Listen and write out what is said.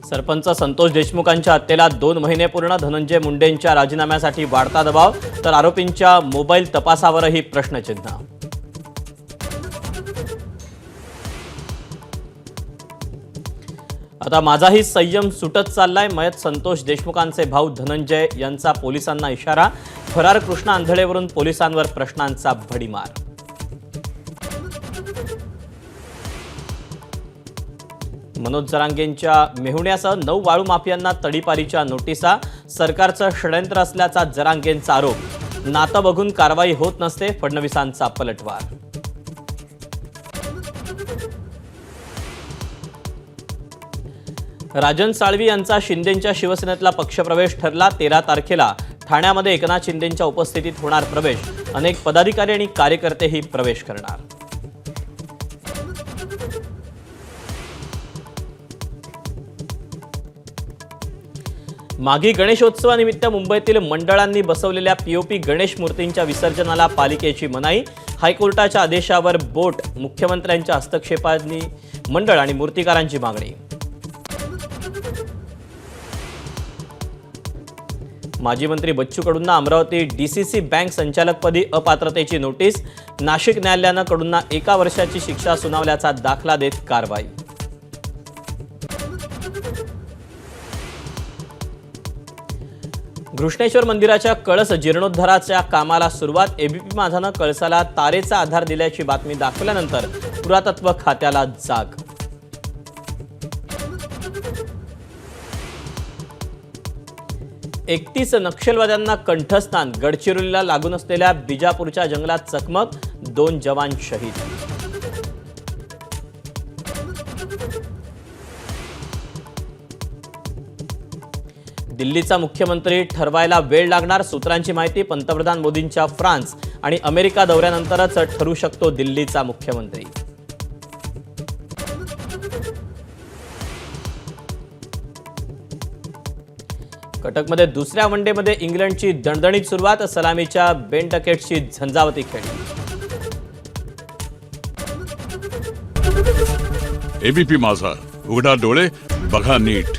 सरपंच संतोष देशमुखांच्या हत्येला 2 महिने पूर्ण. धनंजय मुंडेंच्या राजीनाम्यासाठी वाढता दबाव, तर आरोपींच्या मोबाईल तपासावरही प्रश्नचिन्ह. आता माझाही संयम सुटत चाललाय. मयत संतोष देशमुखांचे भाऊ धनंजय यांचा पोलिसांना इशारा. फरार कृष्णा आंधळेवरून पोलिसांवर प्रश्नांचा भडीमार. मनोज जरांगेंच्या मेहुण्यासह 9 वाळू माफियांना तडीपारीच्या नोटिसा. सरकारचं षडयंत्र असल्याचा जरांगेंचा आरोप. नातं बघून कारवाई होत नसते, फडणवीसांचा पलटवार. राजन साळवी यांचा शिंदेंच्या शिवसेनेतला पक्षप्रवेश ठरला. 13 तारखेला ठाण्यामध्ये एकनाथ शिंदेंच्या उपस्थितीत होणार प्रवेश. अनेक पदाधिकारी आणि कार्यकर्तेही प्रवेश करणार. माघी गणेशोत्सवानिमित्त मुंबईतील मंडळांनी बसवलेल्या पीओपी गणेश मूर्तींच्या विसर्जनाला पालिकेची मनाई. हायकोर्टाच्या आदेशावर बोट. मुख्यमंत्र्यांच्या हस्तक्षेपांनी मंडळ आणि मूर्तिकारांची मागणी. माजी मंत्री बच्चू कडूंना अमरावती डीसीसी बँक संचालकपदी अपात्रतेची नोटीस. नाशिक न्यायालयानं कडूंना 1 वर्षाची शिक्षा सुनावल्याचा दाखला देत कारवाई. घृष्णेश्वर मंदिराच्या कळस जीर्णोद्धाराच्या कामाला सुरुवात. एबीपी माझानं कळसाला तारेचा आधार दिल्याची बातमी दाखवल्यानंतर पुरातत्व खात्याला जाग. एकतीस नक्षलवाद्यांना कंठस्नान. गडचिरोलीला लागून असलेल्या बिजापूरच्या जंगलात चकमक. 2 जवान शहीद. दिल्लीचा मुख्यमंत्री ठरवायला वेळ लागणार. सूत्रांची माहिती. पंतप्रधान मोदींच्या फ्रान्स आणि अमेरिका दौऱ्यानंतरच ठरू शकतो दिल्लीचा मुख्यमंत्री. कटकमध्ये दुसऱ्या वनडेमध्ये इंग्लंडची दणदणीत सुरुवात. सलामीच्या बेन डकेट्सची झंझावती खेळी. एबीपी माझा, उघडा डोळे बघा नीट.